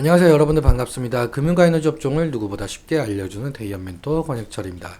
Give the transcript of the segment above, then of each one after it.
안녕하세요 여러분들 반갑습니다. 금융과 에너지 업종을 누구보다 쉽게 알려주는 대의연 멘토 권혁철입니다.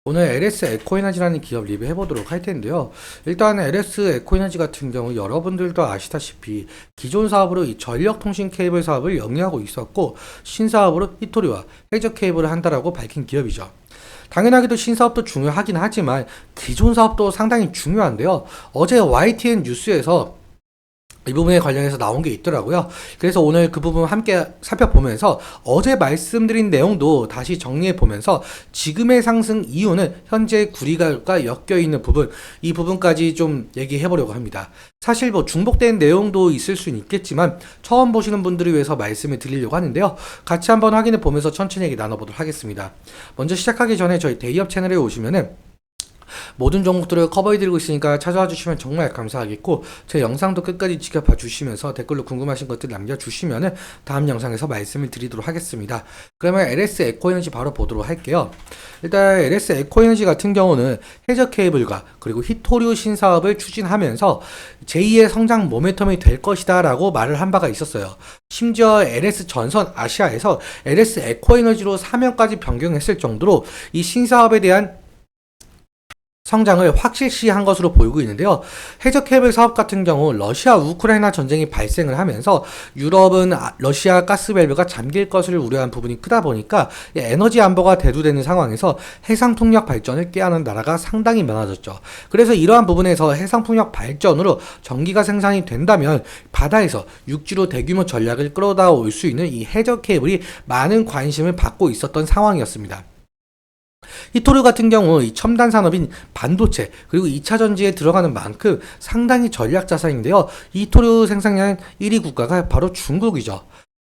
오늘 LS 에코에너지라는 기업 리뷰해보도록 할 텐데요. 일단 LS 에코에너지 같은 경우 여러분들도 아시다시피 기존 사업으로 이 전력통신 케이블 사업을 영위하고 있었고 신사업으로 히토리와 해저 케이블을 한다라고 밝힌 기업이죠. 당연하게도 신사업도 중요하긴 하지만 기존 사업도 상당히 중요한데요. 어제 YTN 뉴스에서 이 부분에 관련해서 나온 게 있더라고요. 그래서 오늘 그 부분 함께 살펴보면서 어제 말씀드린 내용도 다시 정리해 보면서 지금의 상승 이유는 현재 구리가 엮여 있는 부분, 이 부분까지 좀 얘기해 보려고 합니다. 사실 뭐 중복된 내용도 있을 수는 있겠지만 처음 보시는 분들을 위해서 말씀을 드리려고 하는데요. 같이 한번 확인해 보면서 천천히 얘기 나눠보도록 하겠습니다. 먼저 시작하기 전에 저희 대기업 채널에 오시면은 모든 종목들을 커버해드리고 있으니까 찾아와 주시면 정말 감사하겠고 제 영상도 끝까지 지켜봐 주시면서 댓글로 궁금하신 것들 남겨주시면 다음 영상에서 말씀을 드리도록 하겠습니다. 그러면 LS 에코에너지 바로 보도록 할게요. 일단 LS 에코에너지 같은 경우는 해저 케이블과 그리고 히토류 신사업을 추진하면서 제2의 성장 모멘텀이 될 것이다 라고 말을 한 바가 있었어요. 심지어 LS 전선 아시아에서 LS 에코에너지로 사명까지 변경했을 정도로 이 신사업에 대한 성장을 확실시한 것으로 보이고 있는데요. 해저 케이블 사업 같은 경우 러시아 우크라이나 전쟁이 발생을 하면서 유럽은 러시아 가스밸브가 잠길 것을 우려한 부분이 크다 보니까 에너지 안보가 대두되는 상황에서 해상 통역 발전을 꾀하는 나라가 상당히 많아졌죠. 그래서 이러한 부분에서 해상 통역 발전으로 전기가 생산이 된다면 바다에서 육지로 대규모 전략을 끌어다 올 수 있는 이 해저 케이블이 많은 관심을 받고 있었던 상황이었습니다. 히토류 같은 경우 이 첨단 산업인 반도체 그리고 2차 전지에 들어가는 만큼 상당히 전략 자산인데요. 히토류 생산량 1위 국가가 바로 중국이죠.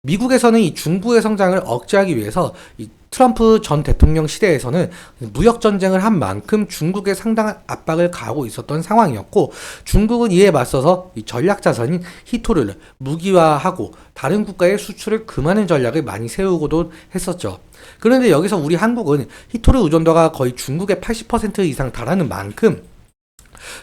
미국에서는 이 중국의 성장을 억제하기 위해서 이 트럼프 전 대통령 시대에서는 무역 전쟁을 한 만큼 중국에 상당한 압박을 가하고 있었던 상황이었고 중국은 이에 맞서서 이 전략 자산인 히토류를 무기화하고 다른 국가의 수출을 금하는 전략을 많이 세우고도 했었죠. 그런데 여기서 우리 한국은 히토류 의존도가 거의 중국의 80% 이상 달하는 만큼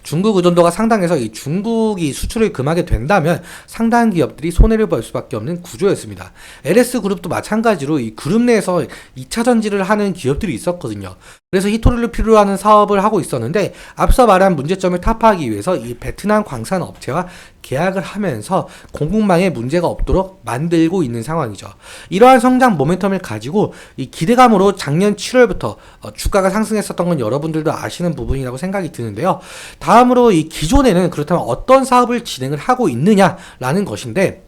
중국 의존도가 상당해서 이 중국이 수출을 금하게 된다면 상당한 기업들이 손해를 볼 수밖에 없는 구조였습니다. LS그룹도 마찬가지로 이 그룹 내에서 2차 전지를 하는 기업들이 있었거든요. 그래서 히토류를 필요로 하는 사업을 하고 있었는데 앞서 말한 문제점을 타파하기 위해서 이 베트남 광산 업체와 계약을 하면서 공급망에 문제가 없도록 만들고 있는 상황이죠. 이러한 성장 모멘텀을 가지고 이 기대감으로 작년 7월부터 주가가 상승했었던 건 여러분들도 아시는 부분이라고 생각이 드는데요. 다음으로 이 기존에는 그렇다면 어떤 사업을 진행을 하고 있느냐라는 것인데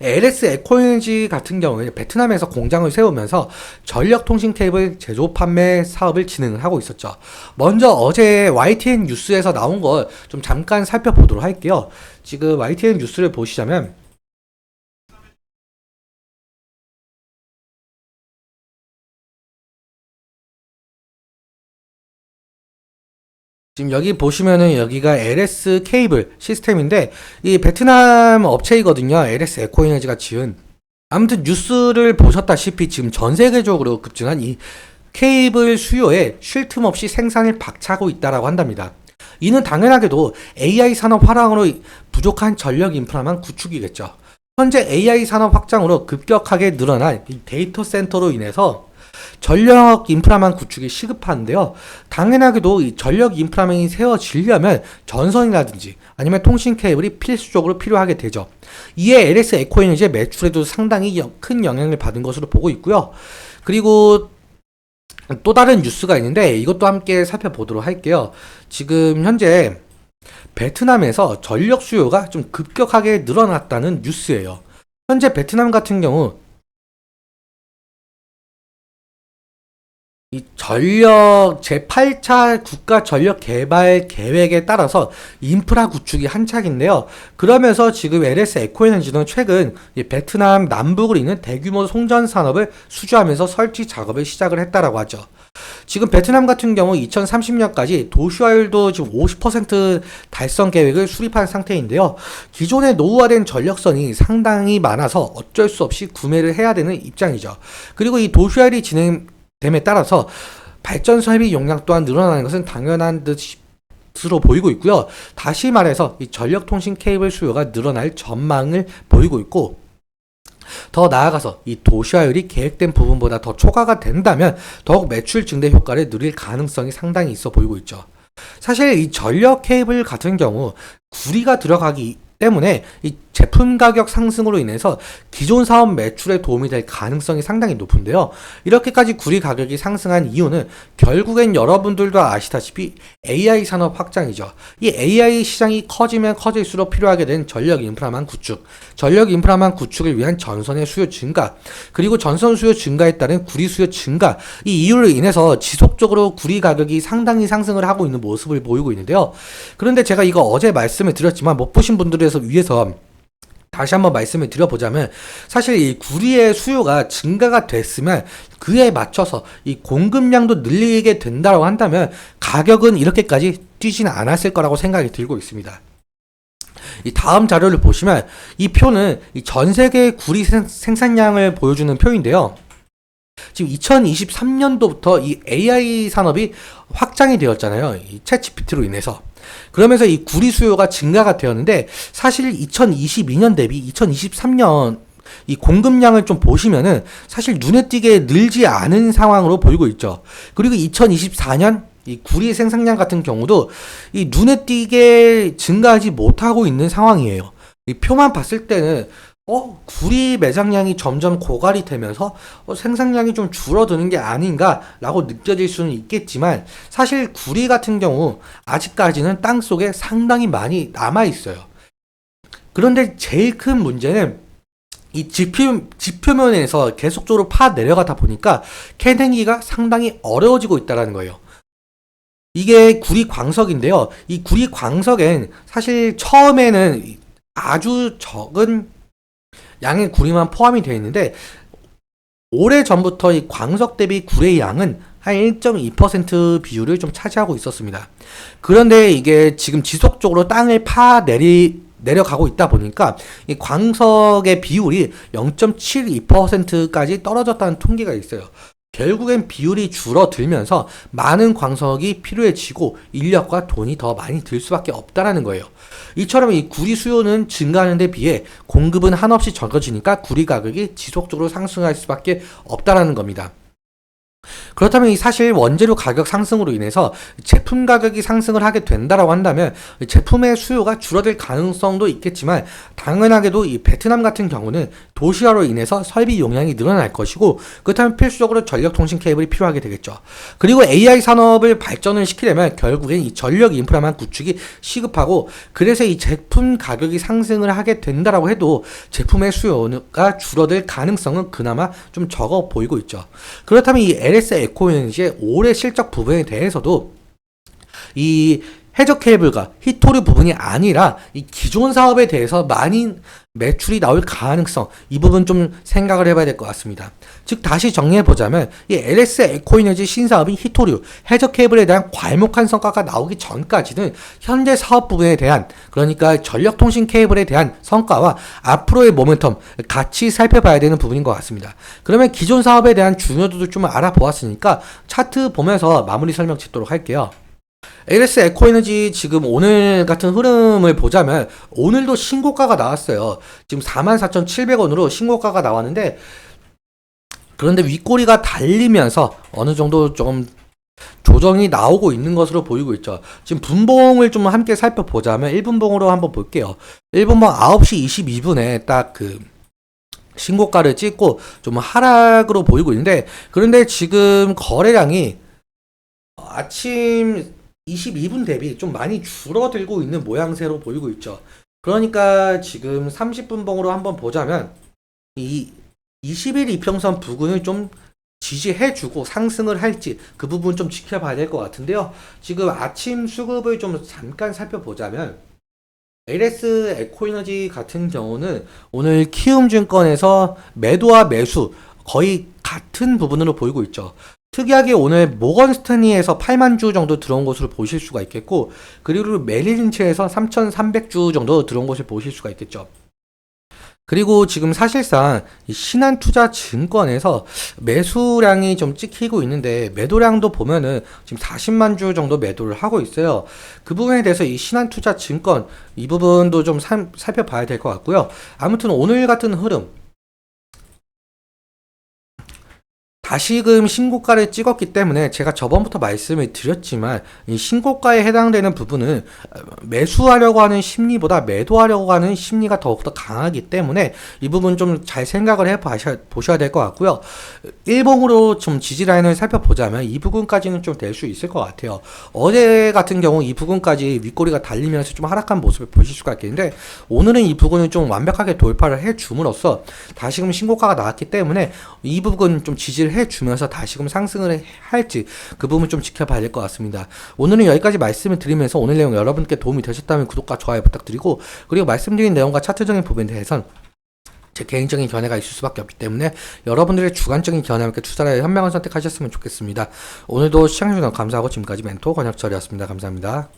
LS 에코에너지 같은 경우에 베트남에서 공장을 세우면서 전력통신 케이블 제조 판매 사업을 진행을 하고 있었죠. 먼저 어제 YTN 뉴스에서 나온 걸 좀 잠깐 살펴보도록 할게요. 지금 YTN 뉴스를 보시자면 지금 여기 보시면은 여기가 LS 케이블 시스템인데 이 베트남 업체이거든요. LS 에코에너지가 지은. 아무튼 뉴스를 보셨다시피 지금 전 세계적으로 급증한 이 케이블 수요에 쉴 틈 없이 생산을 박차고 있다라고 한답니다. 이는 당연하게도 AI 산업 활황으로 부족한 전력 인프라만 구축이겠죠. 현재 AI 산업 확장으로 급격하게 늘어난 이 데이터 센터로 인해서 전력 인프라만 구축이 시급한데요. 당연하게도 이 전력 인프라만이 세워지려면 전선이라든지 아니면 통신 케이블이 필수적으로 필요하게 되죠. 이에 LS 에코에너지의 매출에도 상당히 큰 영향을 받은 것으로 보고 있고요. 그리고 또 다른 뉴스가 있는데 이것도 함께 살펴보도록 할게요. 지금 현재 베트남에서 전력 수요가 좀 급격하게 늘어났다는 뉴스예요. 현재 베트남 같은 경우 이 전력 제8차 국가 전력 개발 계획에 따라서 인프라 구축이 한창인데요. 그러면서 지금 LS 에코에너지는 최근 이 베트남 남북을 잇는 대규모 송전 산업을 수주하면서 설치 작업을 시작을 했다라고 하죠. 지금 베트남 같은 경우 2030년까지 도시화율도 지금 50% 달성 계획을 수립한 상태인데요. 기존에 노후화된 전력선이 상당히 많아서 어쩔 수 없이 구매를 해야 되는 입장이죠. 그리고 이 도시화율이 됨에 따라서 발전소 협의 용량 또한 늘어나는 것은 당연한 듯으로 보이고 있고요. 다시 말해서 이 전력통신 케이블 수요가 늘어날 전망을 보이고 있고 더 나아가서 이 도시화율이 계획된 부분보다 더 초과가 된다면 더욱 매출 증대 효과를 누릴 가능성이 상당히 있어 보이고 있죠. 사실 이 전력 케이블 같은 경우 구리가 들어가기 때문에 이 제품 가격 상승으로 인해서 기존 사업 매출에 도움이 될 가능성이 상당히 높은데요. 이렇게까지 구리 가격이 상승한 이유는 결국엔 여러분들도 아시다시피 AI 산업 확장이죠. 이 AI 시장이 커지면 커질수록 필요하게 된 전력 인프라망 구축, 전력 인프라망 구축을 위한 전선의 수요 증가, 그리고 전선 수요 증가에 따른 구리 수요 증가, 이 이유로 인해서 지속적으로 구리 가격이 상당히 상승을 하고 있는 모습을 보이고 있는데요. 그런데 제가 이거 어제 말씀을 드렸지만 못 보신 분들을 위해서 다시 한번 말씀을 드려보자면, 사실 이 구리의 수요가 증가가 됐으면 그에 맞춰서 이 공급량도 늘리게 된다고 한다면 가격은 이렇게까지 뛰지는 않았을 거라고 생각이 들고 있습니다. 이 다음 자료를 보시면 이 표는 전 세계 구리 생산량을 보여주는 표인데요. 지금 2023년도부터 이 AI 산업이 확장이 되었잖아요. 이 챗GPT로 인해서. 그러면서 이 구리 수요가 증가가 되었는데, 사실 2022년 대비 2023년 이 공급량을 좀 보시면은 사실 눈에 띄게 늘지 않은 상황으로 보이고 있죠. 그리고 2024년 이 구리 생산량 같은 경우도 이 눈에 띄게 증가하지 못하고 있는 상황이에요. 이 표만 봤을 때는 구리 매장량이 점점 고갈이 되면서 생산량이 좀 줄어드는 게 아닌가라고 느껴질 수는 있겠지만, 사실 구리 같은 경우 아직까지는 땅 속에 상당히 많이 남아 있어요. 그런데 제일 큰 문제는 이 지표면에서 계속적으로 파 내려가다 보니까 캐내기가 상당히 어려워지고 있다는 거예요. 이게 구리 광석인데요. 이 구리 광석엔 사실 처음에는 아주 적은 양의 구리만 포함이 되어 있는데, 오래 전부터 이 광석 대비 구리의 양은 한 1.2% 비율을 좀 차지하고 있었습니다. 그런데 이게 지금 지속적으로 땅을 내려가고 있다 보니까 이 광석의 비율이 0.72%까지 떨어졌다는 통계가 있어요. 결국엔 비율이 줄어들면서 많은 광석이 필요해지고 인력과 돈이 더 많이 들 수밖에 없다라는 거예요. 이처럼 이 구리 수요는 증가하는 데 비해 공급은 한없이 적어지니까 구리 가격이 지속적으로 상승할 수밖에 없다라는 겁니다. 그렇다면 이 사실 원재료 가격 상승으로 인해서 제품 가격이 상승을 하게 된다라고 한다면 제품의 수요가 줄어들 가능성도 있겠지만, 당연하게도 이 베트남 같은 경우는 도시화로 인해서 설비 용량이 늘어날 것이고, 그렇다면 필수적으로 전력통신 케이블이 필요하게 되겠죠. 그리고 AI 산업을 발전을 시키려면 결국엔 이 전력 인프라만 구축이 시급하고, 그래서 이 제품 가격이 상승을 하게 된다라고 해도 제품의 수요가 줄어들 가능성은 그나마 좀 적어 보이고 있죠. 그렇다면 이 LS 에코에너지의 올해 실적 부분에 대해서도 이 해저 케이블과 히토류 부분이 아니라 이 기존 사업에 대해서 많이 매출이 나올 가능성, 이 부분 좀 생각을 해봐야 될 것 같습니다. 즉 다시 정리해보자면 이 LS 에코에너지 신사업인 히토류, 해저 케이블에 대한 괄목한 성과가 나오기 전까지는 현재 사업 부분에 대한, 그러니까 전력통신 케이블에 대한 성과와 앞으로의 모멘텀 같이 살펴봐야 되는 부분인 것 같습니다. 그러면 기존 사업에 대한 중요도도 좀 알아보았으니까 차트 보면서 마무리 설명 짓도록 할게요. LS 에코에너지 지금 오늘 같은 흐름을 보자면 오늘도 신고가가 나왔어요. 지금 44,700원으로 신고가가 나왔는데, 그런데 윗꼬리가 달리면서 어느 정도 좀 조정이 나오고 있는 것으로 보이고 있죠. 지금 분봉을 좀 함께 살펴보자면 1분봉으로 한번 볼게요. 1분봉 9시 22분에 딱 그 신고가를 찍고 좀 하락으로 보이고 있는데, 그런데 지금 거래량이 아침 22분 대비 좀 많이 줄어들고 있는 모양새로 보이고 있죠. 그러니까 지금 30분봉으로 한번 보자면 이 20일 이평선 부근을 좀 지지해주고 상승을 할지 그 부분 좀 지켜봐야 될 것 같은데요. 지금 아침 수급을 좀 잠깐 살펴보자면 LS 에코에너지 같은 경우는 오늘 키움증권에서 매도와 매수 거의 같은 부분으로 보이고 있죠. 특이하게 오늘 모건 스탠리에서 8만 주 정도 들어온 것으로 보실 수가 있겠고, 그리고 메릴린치에서 3,300주 정도 들어온 것을 보실 수가 있겠죠. 그리고 지금 사실상 신한투자증권에서 매수량이 좀 찍히고 있는데, 매도량도 보면은 지금 40만 주 정도 매도를 하고 있어요. 그 부분에 대해서 이 신한투자증권 이 부분도 좀 살펴봐야 될 것 같고요. 아무튼 오늘 같은 흐름, 다시금 신고가를 찍었기 때문에 제가 저번부터 말씀을 드렸지만 이 신고가에 해당되는 부분은 매수하려고 하는 심리보다 매도하려고 하는 심리가 더욱더 강하기 때문에 이 부분 좀 잘 생각을 보셔야 될 것 같고요. 일봉으로 좀 지지라인을 살펴보자면 이 부분까지는 좀 될 수 있을 것 같아요. 어제 같은 경우 이 부분까지 윗꼬리가 달리면서 좀 하락한 모습을 보실 수가 있겠는데 오늘은 이 부분을 좀 완벽하게 돌파를 해줌으로써 다시금 신고가가 나왔기 때문에 이 부분 좀 지지를 해주면서 다시금 상승을 할지 그 부분 좀 지켜봐야 될 것 같습니다. 오늘은 여기까지 말씀을 드리면서 오늘 내용 여러분께 도움이 되셨다면 구독과 좋아요 부탁드리고, 그리고 말씀드린 내용과 차트적인 부분에 대해서는 제 개인적인 견해가 있을 수밖에 없기 때문에 여러분들의 주관적인 견해와 함께 투자를 현명한 선택하셨으면 좋겠습니다. 오늘도 시청해주셔서 감사하고 지금까지 멘토 권혁철이었습니다. 감사합니다.